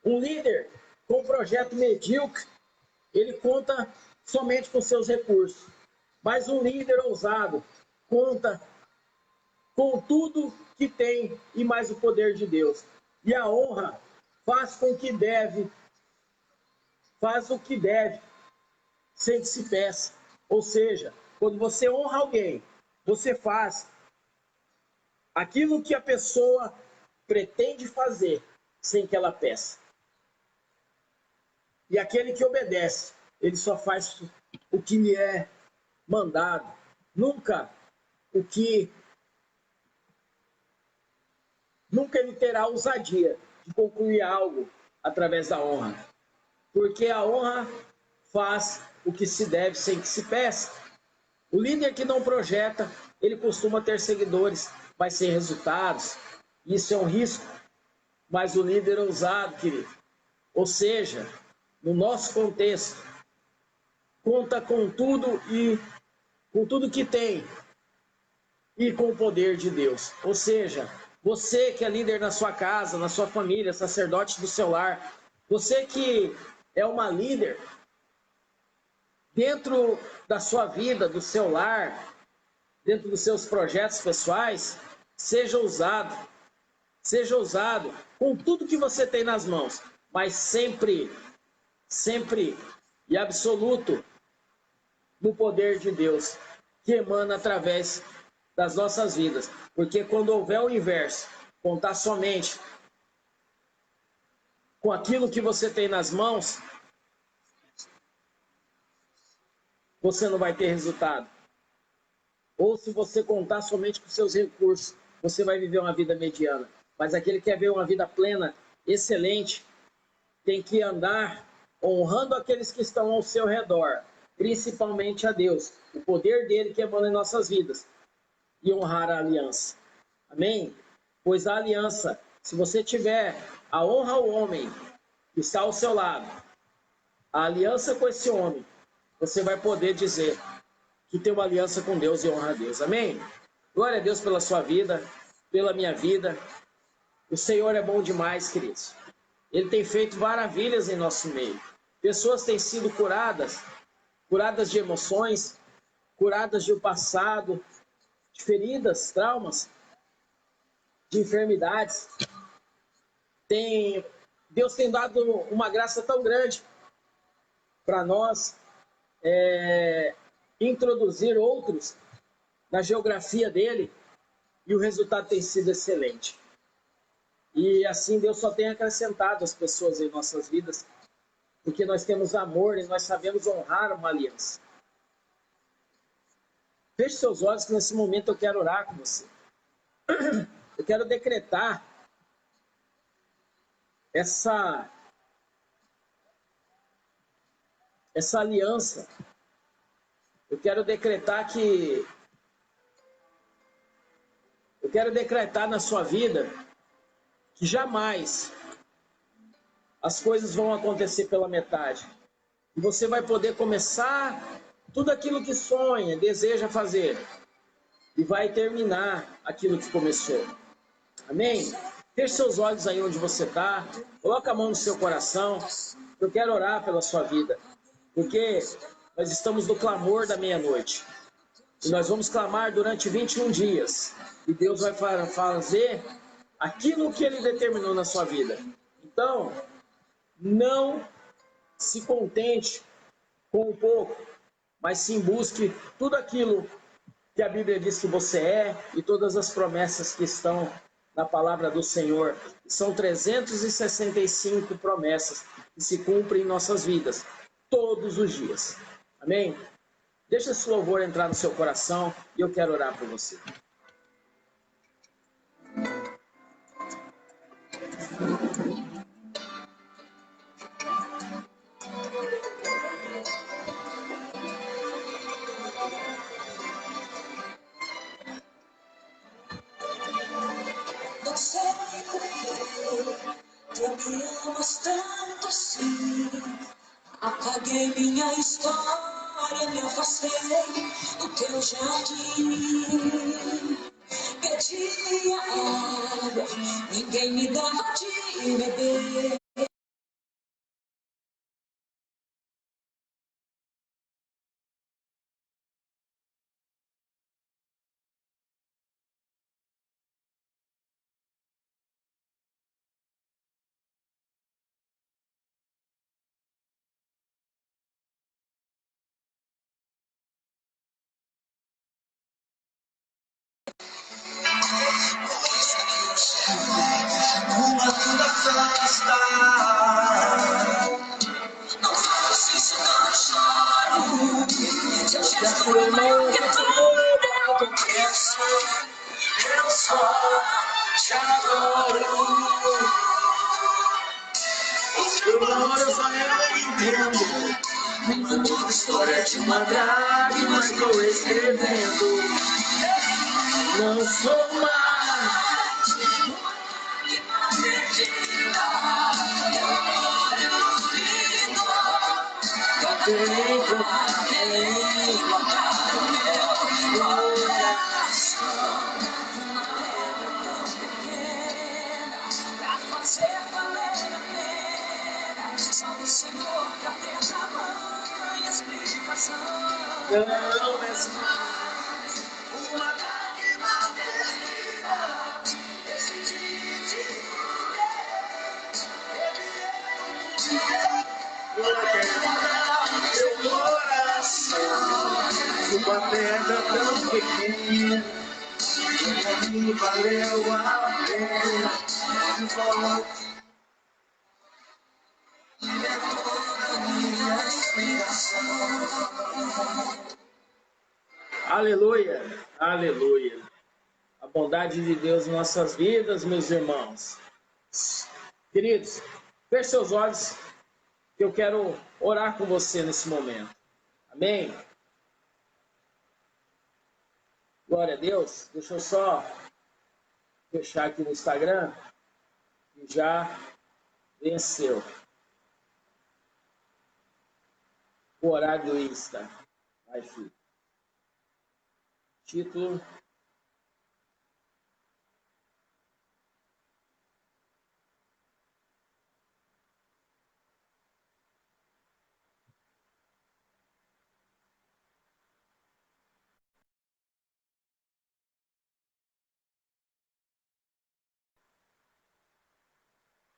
Um líder com um projeto medíocre, ele conta somente com seus recursos. Mas um líder ousado conta com tudo que tem e mais o poder de Deus. E a honra faz o que deve, sem que se peça. Ou seja, quando você honra alguém, você faz aquilo que a pessoa pretende fazer, sem que ela peça. E aquele que obedece, ele só faz o que lhe é mandado, nunca ele terá ousadia de concluir algo através da honra, porque a honra faz o que se deve sem que se peça. O líder que não projeta, ele costuma ter seguidores, mas sem resultados. Isso é um risco. Mas o líder ousado, querido, ou seja, no nosso contexto, conta com tudo que tem e com o poder de Deus. Ou seja, você que é líder na sua casa, na sua família, sacerdote do seu lar, você que é uma líder dentro da sua vida, do seu lar, dentro dos seus projetos pessoais, seja ousado com tudo que você tem nas mãos, mas sempre e absoluto no poder de Deus, que emana através das nossas vidas. Porque quando houver o inverso, contar somente com aquilo que você tem nas mãos, você não vai ter resultado. Ou se você contar somente com seus recursos, você vai viver uma vida mediana. Mas aquele que quer ver uma vida plena, excelente, tem que andar honrando aqueles que estão ao seu redor, principalmente a Deus, o poder dele que emana em nossas vidas, e honrar a aliança. Amém? Pois a aliança, se você tiver a honra ao homem que está ao seu lado, a aliança com esse homem, você vai poder dizer que tem uma aliança com Deus e honra a Deus. Amém? Glória a Deus pela sua vida, pela minha vida. O Senhor é bom demais, queridos. Ele tem feito maravilhas em nosso meio. Pessoas têm sido curadas, curadas de emoções, curadas de um passado, de feridas, traumas, de enfermidades. Deus tem dado uma graça tão grande para nós introduzir outros na geografia dele, e o resultado tem sido excelente. E assim Deus só tem acrescentado as pessoas em nossas vidas, porque nós temos amor e nós sabemos honrar uma aliança. Feche seus olhos que nesse momento eu quero orar com você. Eu quero decretar essa aliança. Eu quero decretar na sua vida que jamais as coisas vão acontecer pela metade. E você vai poder começar tudo aquilo que sonha, deseja fazer. E vai terminar aquilo que começou. Amém? Feche seus olhos aí onde você está. Coloca a mão no seu coração. Eu quero orar pela sua vida. Porque nós estamos no clamor da meia-noite. E nós vamos clamar durante 21 dias. E Deus vai fazer aquilo que Ele determinou na sua vida. Então, não se contente com um pouco, mas sim busque tudo aquilo que a Bíblia diz que você é e todas as promessas que estão na palavra do Senhor. São 365 promessas que se cumprem em nossas vidas, todos os dias. Amém? Deixa esse louvor entrar no seu coração e eu quero orar por você. Não sei porquê, tu me amas tanto assim. Apaguei minha história, me afastei do teu jardim. Pedi água, ninguém me dava de beber. Uma fundação está. Não faço isso, não choro. Seu gesto é maior que tudo aconteça. Eu só te adoro. Agora só eu entendo. Uma história de uma Lágrima estou escrevendo. Não sou mais. Não, mas Uma lágrima perdida, decidi te meu coração, uma pedra tão pequena, pra mim valeu a pena. Aleluia, aleluia. A bondade de Deus em nossas vidas, meus irmãos. Queridos, feche seus olhos, que eu quero orar com você nesse momento. Amém? Glória a Deus. Deixa eu só fechar aqui no Instagram, que já venceu o horário do Insta. Vai, filho. Título.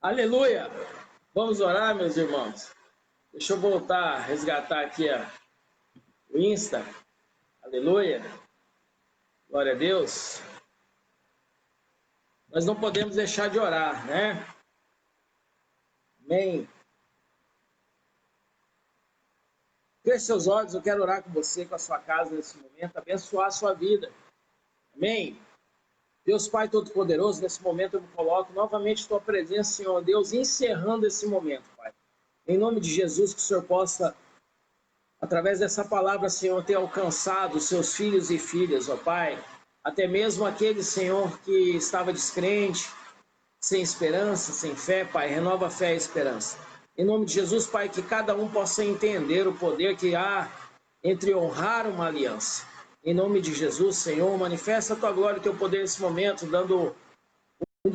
Aleluia! Vamos orar, meus irmãos. Deixa eu voltar, resgatar aqui o Insta. Aleluia! Glória a Deus. Nós não podemos deixar de orar, né? Amém. Feche seus olhos, eu quero orar com você, com a sua casa nesse momento, abençoar a sua vida. Amém. Deus Pai Todo-Poderoso, nesse momento eu me coloco novamente em tua presença, Senhor Deus, encerrando esse momento, Pai. Em nome de Jesus, que o Senhor possa, através dessa palavra, Senhor, ter alcançado os seus filhos e filhas, ó Pai. Até mesmo aquele, Senhor, que estava descrente, sem esperança, sem fé, Pai. Renova a fé e a esperança. Em nome de Jesus, Pai, que cada um possa entender o poder que há entre honrar uma aliança. Em nome de Jesus, Senhor, manifesta a tua glória e o teu poder nesse momento, dando que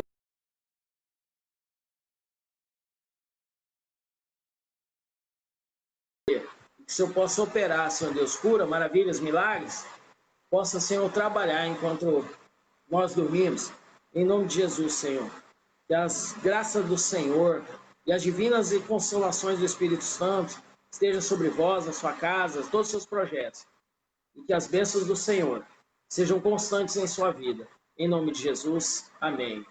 o Senhor possa operar, Senhor Deus, cura, maravilhas, milagres, possa, Senhor, trabalhar enquanto nós dormimos. Em nome de Jesus, Senhor, que as graças do Senhor e as divinas e consolações do Espírito Santo estejam sobre vós, na sua casa, todos os seus projetos. E que as bênçãos do Senhor sejam constantes em sua vida. Em nome de Jesus, amém.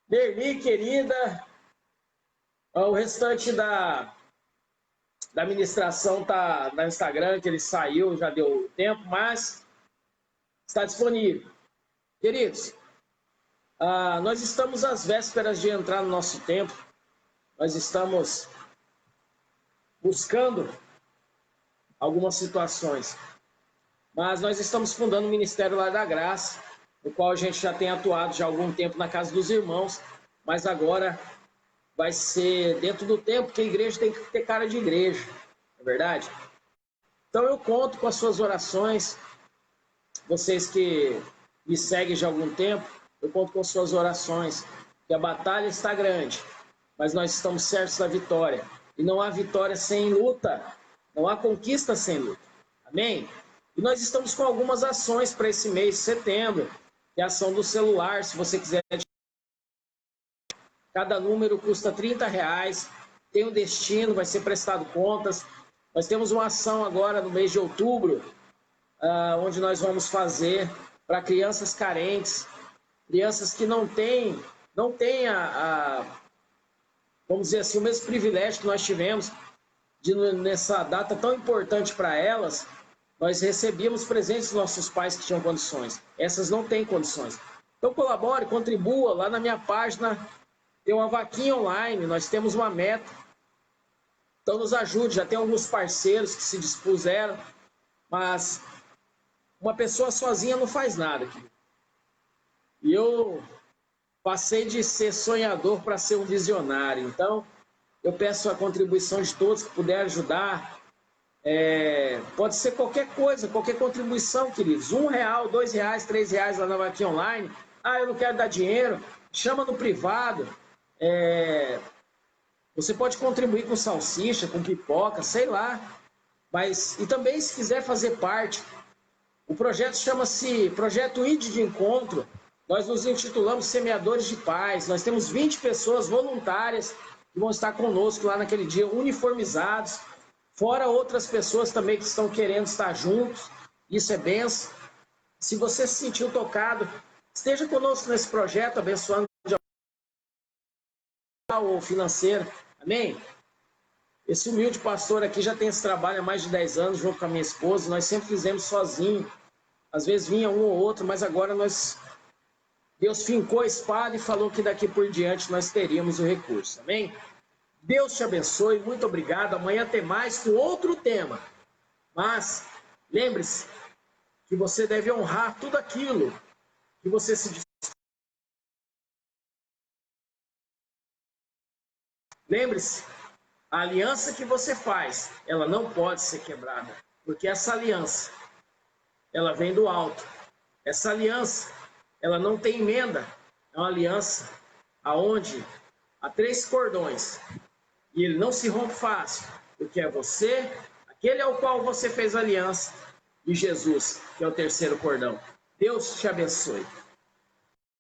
Derli, querida, o restante da ministração está no Instagram, que ele saiu, já deu tempo, mas está disponível. Queridos, nós estamos às vésperas de entrar no nosso tempo, nós estamos buscando algumas situações, mas nós estamos fundando o Ministério Lar da Graça, no qual a gente já tem atuado já há algum tempo na casa dos irmãos, mas agora vai ser dentro do tempo que a igreja tem que ter cara de igreja, não é verdade? Então eu conto com as suas orações, vocês que me seguem já há algum tempo, eu conto com suas orações, que a batalha está grande, mas nós estamos certos da vitória, e não há vitória sem luta. Não há conquista sem luta. Amém? E nós estamos com algumas ações para esse mês de setembro. Que é a ação do celular, se você quiser. Cada número custa R$30. Tem um destino, vai ser prestado contas. Nós temos uma ação agora no mês de outubro, onde nós vamos fazer para crianças carentes, crianças que não têm vamos dizer assim, o mesmo privilégio que nós tivemos nessa data tão importante para elas. Nós recebíamos presentes dos nossos pais que tinham condições. Essas não têm condições. Então colabore, contribua. Lá na minha página tem uma vaquinha online, nós temos uma meta. Então nos ajude, já tem alguns parceiros que se dispuseram, mas uma pessoa sozinha não faz nada. E eu passei de ser sonhador para ser um visionário. Então eu peço a contribuição de todos que puderem ajudar. Pode ser qualquer coisa, qualquer contribuição, queridos. R$1, R$2, R$3 lá na vaquinha online. Eu não quero dar dinheiro. Chama no privado. Você pode contribuir com salsicha, com pipoca, sei lá. E também, se quiser fazer parte, o projeto chama-se Projeto ID de Encontro. Nós nos intitulamos Semeadores de Paz. Nós temos 20 pessoas voluntárias que vão estar conosco lá naquele dia, uniformizados, fora outras pessoas também que estão querendo estar juntos. Isso é bênção. Se você se sentiu tocado, esteja conosco nesse projeto, abençoando ou financeiro. Amém? Esse humilde pastor aqui já tem esse trabalho há mais de 10 anos, junto com a minha esposa. Nós sempre fizemos sozinho. Às vezes vinha um ou outro, mas agora Deus fincou a espada e falou que daqui por diante nós teríamos o recurso. Amém? Deus te abençoe, muito obrigado. Amanhã tem mais com outro tema. Mas lembre-se que você deve honrar tudo aquilo que você se diz. Lembre-se, a aliança que você faz, ela não pode ser quebrada, porque essa aliança, ela vem do alto. Essa aliança, ela não tem emenda. É uma aliança aonde há 3 cordões e ele não se rompe fácil, porque é você, aquele ao qual você fez aliança, e Jesus, que é o 3º cordão. Deus te abençoe.